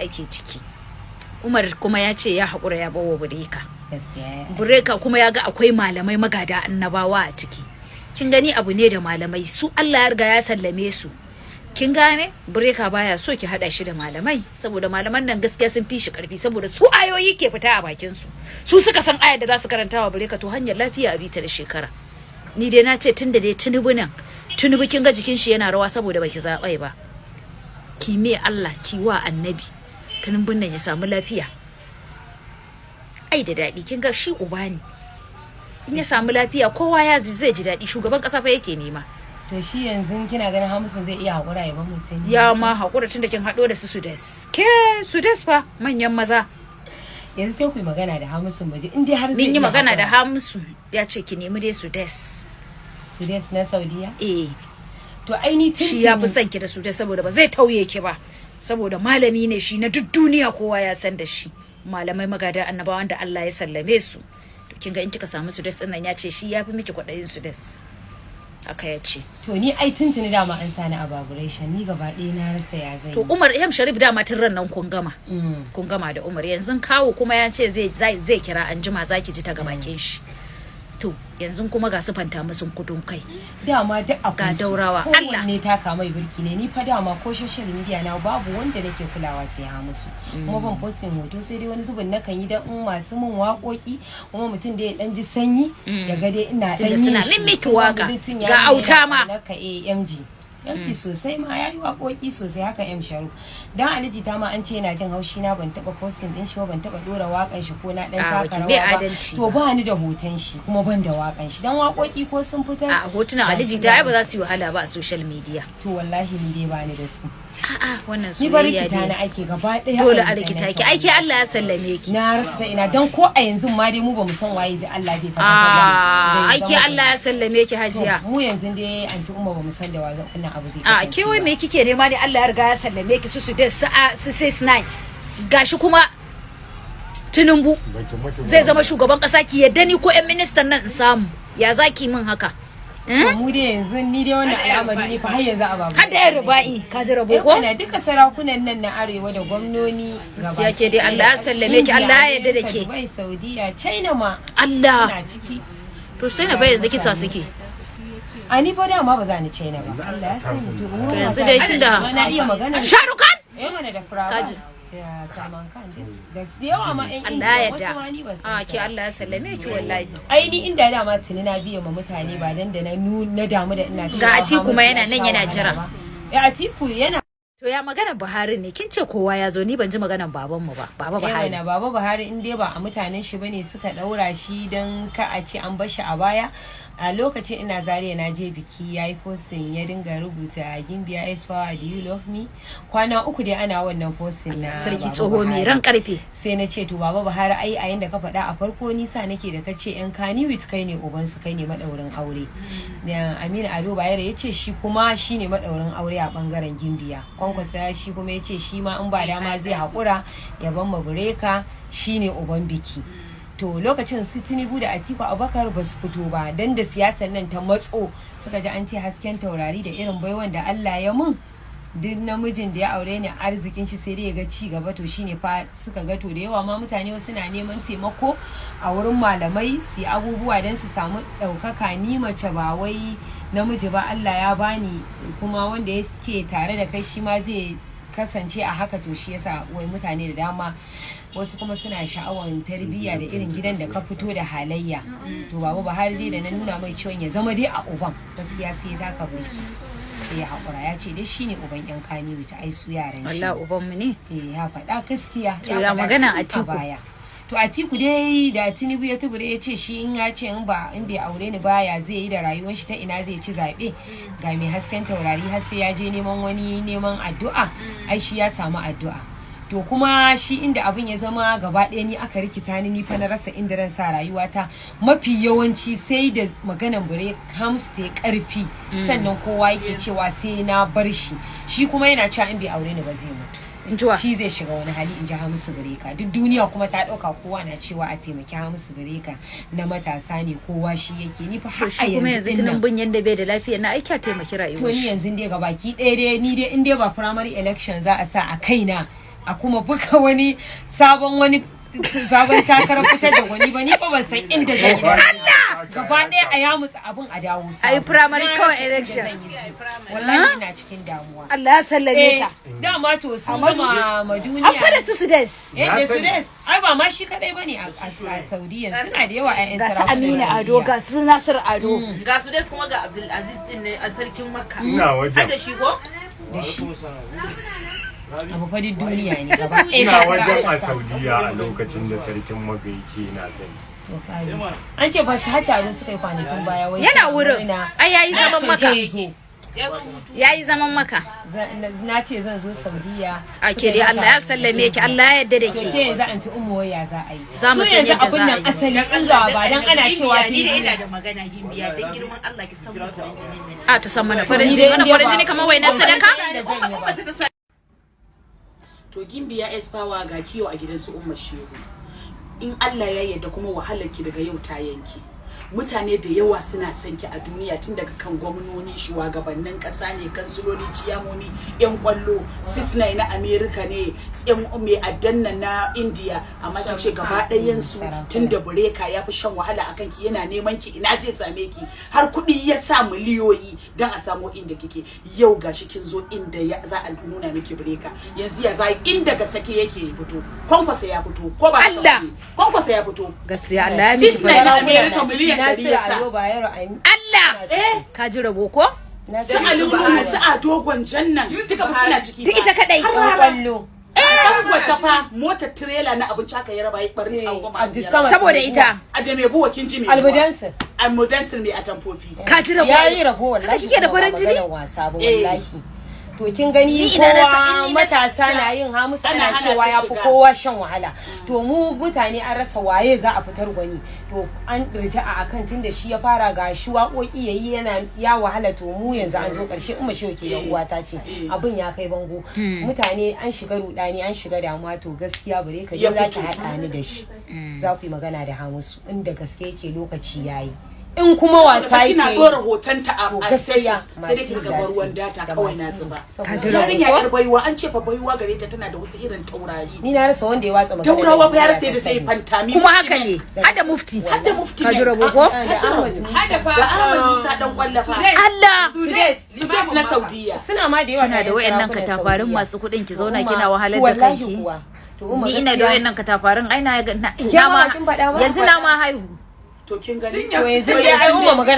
ake ciki. Umar kuma ya ce ya haƙura ya bawa bureka. Gaskiya. Bureka kuma ya ga akwai malamai magada annabawa a ciki. Kin gani abu ne da malamai su Allah ya riga ya sallame su. Kin gane bureka baya so ki hada shi da malamai saboda malaman nan gaskiya sun fi shi karfi saboda su ayoyi ke fita a bakin su. Su suka san ayar da za su karanta wa bureka to hanyar lafiya a bita da shekara. Ni dai na ce tunda dai Tinubu nan Tinubu kin ga jikin shi yana rawa saboda baki zabai ba. Ki me Allah ki wa annabi Tinubun nan ya samu lafiya. Ai da daɗi kin ga shi uba ne. In ya samu lafiya kowa ya zai ji daɗi shugaban ƙasa fa yake nema. To shi yanzu kina ganin Hamisu zai iya haƙura ya bar mutum? Ya ma haƙura tunda kin haɗo da su Sudes. Ke Sudes fa manyan maza. Yanzu sai ku yi magana da Hamisu mu ji in dai har zai Min yi iya magana da haƙura. Hamisu ya ce ki nemi dai Sudes. Sudes na Saudiya? Eh. To aini tun Shi ya fi son ki da Sudes saboda ba zai tauye ki ba. Saboda malami ne shi na duk duniya kowa ya san da shi. Malamai magada annabawan da Allah ya sallame su. To kin ga in kika samu Sudes din nan ya ce shi ya fi miki kwaɗayin Sudes. Aka ya ce. To ni ai tuntuni dama an sani a vibration ni gaba ɗaya na rasa ya zai. To Umar Iham Sharif dama tun ran nan kun gama. Kun gama da Umar yanzu kawo kuma ya ce zai kira anjima zaki ji ta gabakin shi. To yanzu kuma ga su fanta musun kudun kai. Dama duk akwai Ga daurawa Allah. ne taka mai birki ne ni fa dama ko social media na babu wanda nake kulawa sai Hamisu. Kuma ban posting hoto sai dai wani zubin nakan yi dan masu mun waƙoƙi kuma mutum da ya dan ji sanyi ya ga dai ina dan yi. Suna mimmiki waka ga auta ma. Naka MG. Yanki sosai ma yayi waƙoƙi sosai haka M Sharu. Dan Aliji ta ma an ce yana jin haushi na ban taba posting din shi ba ban taba dora wakan shi ko na dan taka rawa ba. To ba ni da hoton shi kuma ban da wakan shi. Dan waƙoƙi ko sun fitar. A hotunan Aliji ta ai ba za su yi wahala ba a social media. To wallahi ni dai ba ni da su. A'a wannan Ni bari soyayya kita na ne. ake gaba daya. Dole a rikita ki. Aiki Allah ya sallame ki. Na rasa ta ina dan ko a yanzu ma dai mu ba mu san waye zai Allah zai tabbatar da. Aiki Allah ya sallame ki Hajiya. Mu yanzu dai anti Umma ba mu san da wannan abu zai A ke wai me kike nema ne Allah ya riga ya sallame ki su da su 69. Gashi kuma Tinubu zai zama shugaban kasa ki yadda ni ko ƴan ministan nan in samu. Ya zaki min haka? Mu dai yanzu ni dai wannan al'amari ne fa har yanzu a babu. Har da yan ruba'i ka ji rabo ko? Ana duka sarakunan nan na arewa da gwamnoni gaba. Ya ke dai Allah ya sallame ki Allah ya yarda da ke. Dubai, Saudiya, China ma. Allah. Suna ciki. To sai na bai yanzu kitsa suke. A ni fa dama ba za ni China ba. Allah ya sani to. To yanzu dai tunda na iya magana. Sharukan? Mana da furawa. Da Salman Khan da yawa ma ƴan Allah ya Indiya wasu ma ni ba. yarda. Ke Allah ya sallame ki wallahi. Ai ni inda dama tuni na biye ma mutane ba dan da na damu da ina cewa. Ga Atiku ma yana nan yana jira. Ya Atiku yana. To ya magana Buhari ne kin ce kowa ya zo ni ban ji maganar babanmu ba. Baba Buhari. Baba Buhari in dai ba a mutanen shi bane suka daura shi dan ka a ce an bar shi a baya. A lokacin ina Zaria na je biki yayi posting ya dinga rubuta Gimbiya Espoir do you love me. Kwana uku dai ana wannan posting na Sarki tsoho mai ran karfe. Sai na ce to Baba Buhari ai a yanda ka faɗa a farko nisa nake da kace yan Kaniwit kai ne uban su kai ne madaurin aure. Aminu Ado Bayero yace shi kuma shine madaurin aure a bangaren Gimbiya. Kwankwasa shi kuma yace shi ma in ba dama zai hakura ya ban mabureka shine uban biki. To lokacin su Tinubu da Atiku Abubakar ba su fito ba dan da siyasar nan ta matso suka ji an ce hasken taurari da irin baiwan da Allah ya mun duk namijin da ya aure ni arzikin shi sai dai ya ga ci gaba to shine fa suka ga to da yawa ma mutane suna neman taimako a wurin malamai su abubuwa dan su samu ɗaukaka ni mace ba wai namiji ba Allah ya bani kuma wanda yake tare da kai shi ma zai kasance a haka to shi yasa wai mutane da dama wasu kuma suna sha'awar tarbiyya da irin gidan da ka fito da halayya to Baba Buhari dai da na nuna mai ciwon ya zama dai a uban gaskiya sai ya taka burki sai ya hakura ya ce dai shine uban yan kani wuta ai su yaran shi Allah uban mu ne ya faɗa gaskiya ya magana Atiku to Atiku dai da Tinubu ya tubure ya ce shi in ya ce in bai aure ni baya zai yi da rayuwar shi ta ina zai ci zabe ga mai hasken taurari har sai ya je neman addu'a ai shi ya samu addu'a to kuma shi inda abin ya zama gaba ɗaya ni aka rikita ni fa na rasa inda ran sa rayuwata mafi yawanci sai da maganan bare Hamisu ta karfi sannan kowa yake cewa sai na bar shi kuma yana cewa in bai aure ni ba zai mutu shi zai shiga wani hali in ji Hamisu Bireka duk duniya kuma ta ɗauka kowa na cewa a taimaki Hamisu Bireka na matasa ne kowa shi yake ni fa har a yanzu tunan bin yanda bai da lafiya na aiki a taimaki rayuwar to ni yanzu dai gabaki ɗaya dai ni dai in dai ba primary election za a sa a kaina a kuma buga wani sabon takarar fitar da wani ba ni ba ban san inda zan yi gaba ɗaya a ya musu abun a dawo ai primary kawai election wallahi ina cikin damuwa Allah ya sallame ta dama to sun gama ma duniya an fara su Sudes da Sudes ai ba ma shi kadai bane a Saudiya suna da yawa ƴaƴan sarakuna ga su Amina Ado ga su Nasir Ado ga Sudes kuma ga Abdul Aziz din ne a sarkin Makka ina wajen da shi ko da shi abu fadin duniya ne gaba ɗaya ina wajen a Saudiya a lokacin da sarkin Makka na sani an ce ba su hata ne suka yi kwanakin baya wai yana wurin ai yayi zaman Makka yayi zaman Makka na ce zan zo Saudiya ake dai Allah ya sallame ki Allah ya yarda da ki ke yanzu an ci ummu waya za a yi za mu san yadda za a yi asali Allah ba dan ana cewa ni da ina da magana gimbiya dan girman Allah ki san mu farin jini a ta san mana farin jini kamar wainar sadaka to gimbiya power ga kiyo a gidan su umma shehu in Allah ya yarda kuma wahalar ki daga yau ta yanki mutane da yawa suna son ki a duniya tun daga kan gwamnoni shugabannin kasa ne kansuloli ciyamoni yan kwallo sisnai na America ne yan mai addanna na India amma kin ce gaba ɗayan su tun da bureka ya fi shan wahala akan ki yana neman ki ina zai same ki har kuɗi ya sa miliyoyi dan a samu inda kike yau gashi kin zo inda za a nuna miki bureka yanzu ya zai inda ga sake yake fito kwankwasa ya fito ko ba Allah kwankwasa ya fito gaskiya Allah ya miki sisnai na America miliyan Allah ka ji rabo ko su alimu su a dogon jannan duka ba suna ciki duk ita kadai kwallo wata fa motar trailer na abinci aka yi raba yi barin ta goma saboda ita a da me buwa kin ji me almudansin mai atamfofi ka ji rabo yayi rabo wallahi kike da farin jini wasa ba wallahi to kin gani kowa matasa na yin hamisu ana cewa ya fi kowa shan wahala to mu mutane an rasa waye za a fitar gwani to an dirja akan tunda shi ya fara ga shi waƙoƙi yayi yana ya wahala to mu yanzu an zo ƙarshe in mace ke yan uwa ta ce abin ya kai bango mutane an shiga rudani an shiga damuwa to gaskiya bare ka je za ki haɗa ni da shi za ku yi magana da hamisu inda gaske yake lokaci yayi in kuma wasa yake kina dora hotonta a status sai dai kika ga ruwan data kawai na zuba ka jira yarinya yar baiwa an ce fa baiwa gare ta tana da wasu irin taurari ni na rasa wanda ya watsa magana taurawa fa ya rasa da sai fantami kuma haka ne hada mufti ka jira ko hada fa Ahmad Musa dan kwallafa Allah Sudes na Saudiya suna ma da yawa kina da wayannan katafarin masu kudin ki zauna kina wahalar da kanki ni ina da wayannan katafarin ai na yanzu na ma haihu to kin gani to yanzu dai ai umma magana